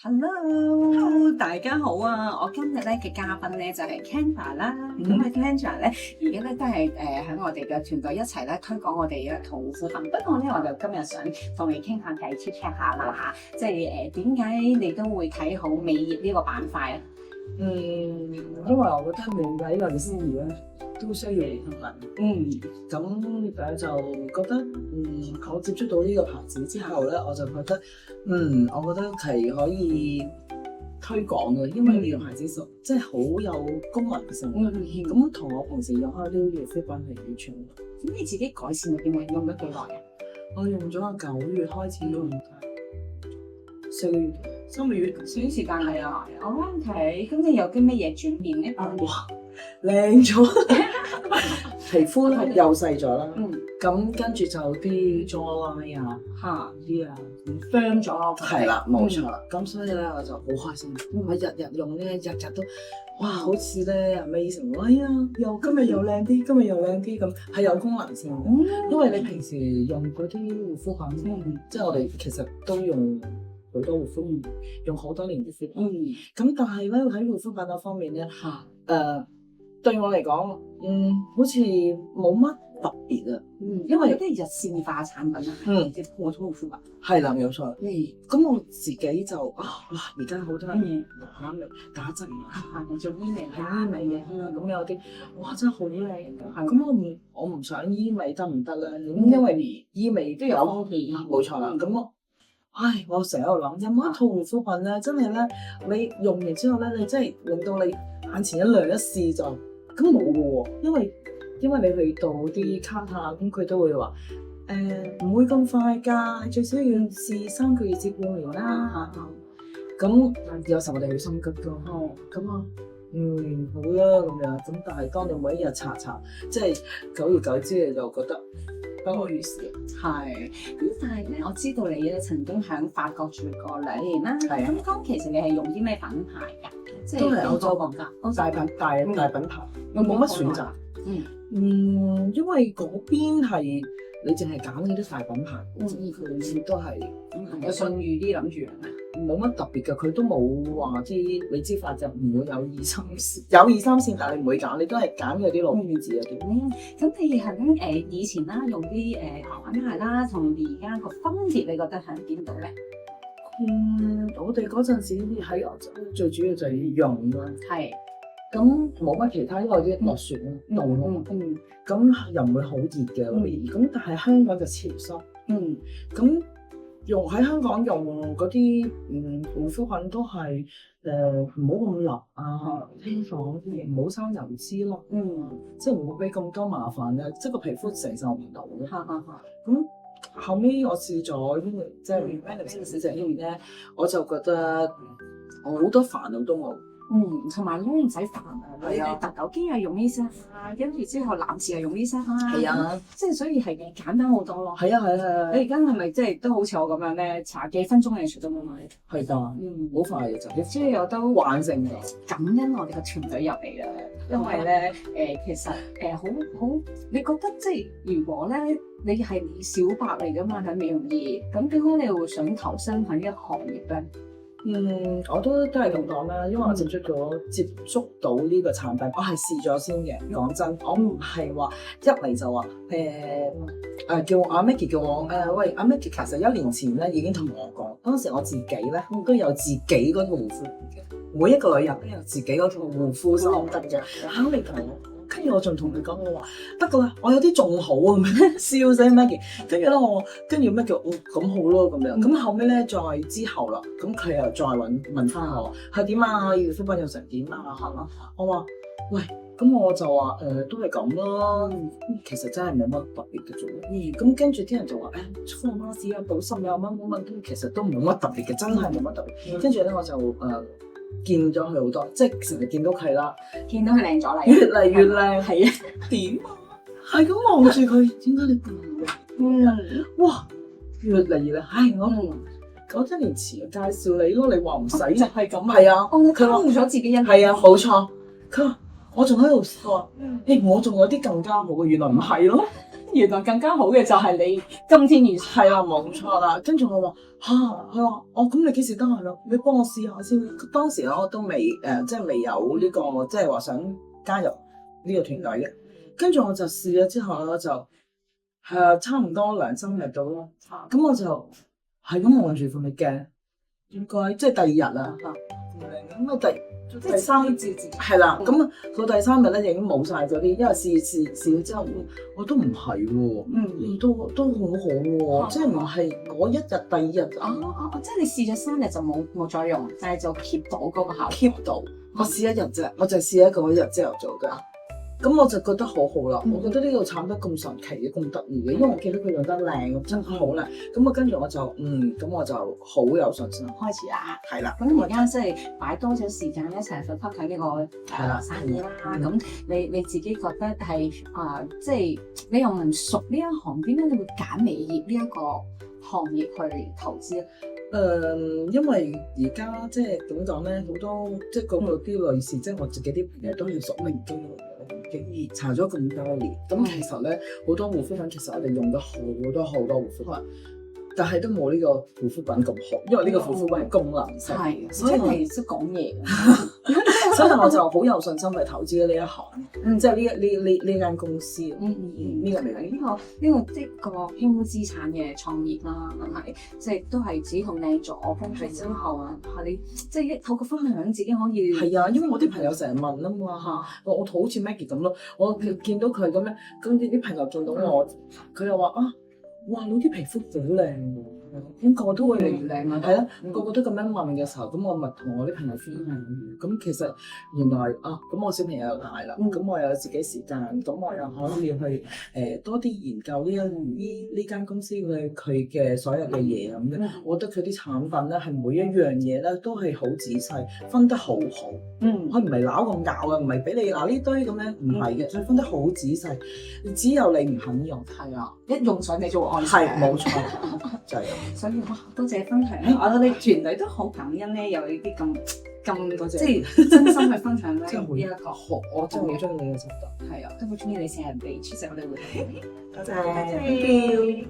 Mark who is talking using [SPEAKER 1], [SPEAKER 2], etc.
[SPEAKER 1] Hello，大家好啊！我今日咧嘅嘉賓咧就係 Kendra 啦。咁啊 Kendra 咧而家咧都係喺我哋嘅團隊一齊咧推廣我哋嘅護膚品。不過咧我就今日想同你傾下偈 check 下啦嚇，即係點解你都會睇好美業呢個板塊啊？
[SPEAKER 2] 因為我覺得每位女士咧都需要護膚品。咁就覺得我接觸到呢個牌子之後咧，我就覺得我覺得係可以推廣嘅，因為呢個牌子即係好有功能性。咁同我平時用開啲護膚品係完全唔同。
[SPEAKER 1] 咁你自己改善到點樣？用咗幾耐啊？
[SPEAKER 2] 我用咗9月開始用，4個月、3個月，
[SPEAKER 1] 短時間係啊。OK，咁你有啲乜嘢轉變咧？
[SPEAKER 2] 哇，靚咗，皮膚係又細咗啦。咁跟住就啲 jawline 啊、啲
[SPEAKER 1] firm 咗。
[SPEAKER 2] 係啦，冇錯啦。咁所以咧我就好開心，我日日用咧，日日都哇，好似咧 amazing， 哎呀，今日又靚啲，今日又靚啲咁，係有功能性。因為你平時用嗰啲護膚品，即係我哋其實都用好多護膚品，用好多年護膚品。咁但係咧喺護膚品嗰方面咧，對我嚟講，好似冇乜特別啊。
[SPEAKER 1] 因為有啲日線化產品啊，即係普通護膚品。
[SPEAKER 2] 係啦，冇錯。咁我自己就哇，而家好多人打針
[SPEAKER 1] 做醫美
[SPEAKER 2] 係醫美嘅，咁有啲哇真係好靚㗎。咁我唔想醫美得唔得咧？因為醫美都有風險，冇錯啦。咁我成日喺度諗，有冇一套護膚品咧，真係咧，你用完之後咧，你真係令到你眼前一亮一試就咁冇嘅喎，因為你去到啲卡下，咁佢都會話唔會咁快㗎，最少要試3個月至半年啦。咁有時候我哋好心急㗎，咁好啦咁樣。咁但係當你每一日搽，即係久而久之你就覺得不可於事。
[SPEAKER 1] 係，咁但係咧，我知道你咧曾經喺法國住過2年啦。
[SPEAKER 2] 係啊。
[SPEAKER 1] 咁當其實你係用啲咩品牌㗎？即係
[SPEAKER 2] 都係歐洲
[SPEAKER 1] 國家，
[SPEAKER 2] 大品牌，我冇乜選擇。因為嗰邊係你淨係揀嗰啲大品牌，佢都係
[SPEAKER 1] 有信譽啲諗住。
[SPEAKER 2] 冇乜特別嘅，佢都冇話啲你知法就唔會有2、3線，有2、3線，但係你唔會揀，你都係揀佢啲路標誌嗰啲。
[SPEAKER 1] 咁你係以前啦用啲品牌啦，同而家個分別，你覺得喺邊度咧？
[SPEAKER 2] 我哋嗰陣時喺歐洲最主要就係用啦。
[SPEAKER 1] 係。
[SPEAKER 2] 咁冇乜其他，因為啲落雪凍咁又唔會好熱嘅嗰邊。咁但係香港就潮濕。咁用喺香港用嗰啲護膚品都係唔好咁立清爽啲，唔好生油脂咯。即係唔會俾咁多麻煩咧，即係個皮膚承受唔到嘅。咁後尾我試咗即係 Renuvive 呢邊咧，我就覺得好多煩惱都冇。
[SPEAKER 1] 同埋都唔使煩啊！你特狗機又用呢些跟住之後男士又用呢些即係所以係簡單好多咯。係啊！你而家係咪即係都好似我咁樣咧？搽幾分鐘你除咗冇買？
[SPEAKER 2] 係㗎，好快嘅就。
[SPEAKER 1] 即係我都
[SPEAKER 2] 慣性㗎。
[SPEAKER 1] 感恩我哋個團隊入嚟啦，因為咧其實好，你覺得即係如果咧你係小白嚟㗎嘛喺美容業，咁點解你會想投身喺呢個行業咧？
[SPEAKER 2] 我都係咁講啦，因為我接觸到呢個產品，我係試咗先嘅。講真，我唔係話一嚟就話叫阿 Maggie 叫我喂阿 Maggie，其實1年前咧已經同我講，當時我自己咧都有自己嗰套護膚嘅，每一個女人都有自己嗰套護膚心得嘅。你同我，跟住我仲同佢講，我話得㗎啦，我有啲仲好啊咁樣，笑死 Maggie。跟住咧跟住 Maggie 咁好咯咁樣。咁後尾咧再之後啦，咁佢又再問翻我係點啊？護膚品又成點啊？我話喂，咁我就話都係咁咯。其實真係冇乜特別嘅啫。咁跟住啲人就話敷馬士啊、保濕有乜，其實都冇乜特別嘅，真係冇乜特別。跟住咧我就見咗佢好多，即係成日見到佢啦，
[SPEAKER 1] 見到佢靚咗嚟，
[SPEAKER 2] 越嚟越靚。
[SPEAKER 1] 係啊，
[SPEAKER 2] 點啊？係咁望住佢，點解你咁哇，越嚟越靚。我1年前介紹你咯，你話唔使就係咁。係啊，
[SPEAKER 1] 佢講咗自己印象。
[SPEAKER 2] 係啊，冇錯。佢話我仲喺度話，我仲有啲更加好嘅，原來唔係咯。
[SPEAKER 1] 原來更加好嘅就係你今天遇
[SPEAKER 2] 係啊，冇錯啦。跟住我話嚇，佢話咁你幾時得閒咯？你幫我試下先。當時我都未即係未有呢個即係話想加入呢個團隊嘅。跟住我就試咗之後咧，就差唔多2-3日到咯。咁我就係咁望住份歷鏡，應該即係第二日啦。咁啊第三節係啦，咁啊到第3日咧已經冇晒嗰啲，因為試咗之後，我都唔係喎，都好好喎，即係唔係嗰一日第二日
[SPEAKER 1] 即係你試咗3日就冇再用，但係就 keep 到嗰個效
[SPEAKER 2] keep 到。我試1日啫，我就試一個1日之後做嘅。咁我就覺得好好啦，我覺得呢個產品咁神奇嘅，咁得意嘅，因為我見到佢用得靚，真係好靚。咁啊，跟住我就咁我就好有信心
[SPEAKER 1] 開始啦。
[SPEAKER 2] 係啦，
[SPEAKER 1] 咁而家即係擺多咗時間一齊去匹配呢個生意啦。咁你自己覺得係即係你又唔熟呢一行，點解你會揀美業呢一個行業去投資咧？
[SPEAKER 2] 因為而家即係點講咧，好多即係嗰個啲女士，即係我自己啲朋友都係熟明經經驗搽咗咁多年，咁其實咧好多護膚品，其實我哋用咗好多護膚品，但係都冇呢個護膚品咁好，因為呢個護膚品係功能性，
[SPEAKER 1] 所以你識講嘢，
[SPEAKER 2] 所以我就好有信心去投資呢一行，即係呢間公司，呢個嚟
[SPEAKER 1] 呢個即係個輕污資產嘅創業啦，係即係都係自己同靚咗，跟住之後你即係透過分享自己可以
[SPEAKER 2] 係啊，因為我啲朋友成日問啊嘛我好似 Maggie 咁咯，我見到佢咁樣，咁啲朋友見到我，佢又話哇你啲皮膚好靚喎，咁個個都會越嚟越靚啊，係咯，個個都咁樣問嘅時候，咁我咪同我啲朋友分享。咁其實原來咁我小朋友又大啦，咁我有自己時間，咁我又可以去多啲研究呢間公司佢嘅所有嘅嘢咁樣。我覺得佢啲產品咧係每一樣嘢咧都係好仔細，分得好好。佢唔係撈咁咬嘅，唔係俾你呢堆咁樣，唔係嘅，佢分得好仔細。只有你唔肯用，係啊，
[SPEAKER 1] 一用上你就會愛上。
[SPEAKER 2] 係冇錯，就係咁。
[SPEAKER 1] 所以多謝分享。我哋團隊都好感恩咧，有呢啲咁多謝，即係真心去分享咧。呢一個
[SPEAKER 2] 我真係好中意你嘅質素。
[SPEAKER 1] 係啊，都好中意你成日嚟出席我哋會議。
[SPEAKER 2] 多謝。